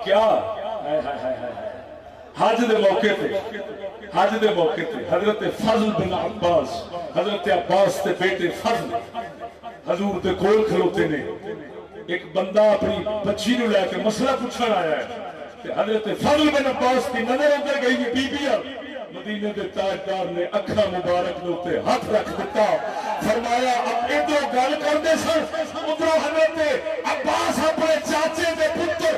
क्या हज दे मौके पे हजरत फजल बिन अब्बास, हजरत अब्बास के बेटे फजल हजूर के कोल खलोते ने। एक बंदा अपनी बच्ची को लैके मसला पूछण आया है, हजरत फजल बिन अब्बास की नजर उधर गई। बीबिया मदीने के ताजदार ने अखा मुबारक के उत्ते हाथ रख दिता, फरमाया इधरों गल करते सन, उधरों हजरत अब्बास अपने चाचे के पुत्र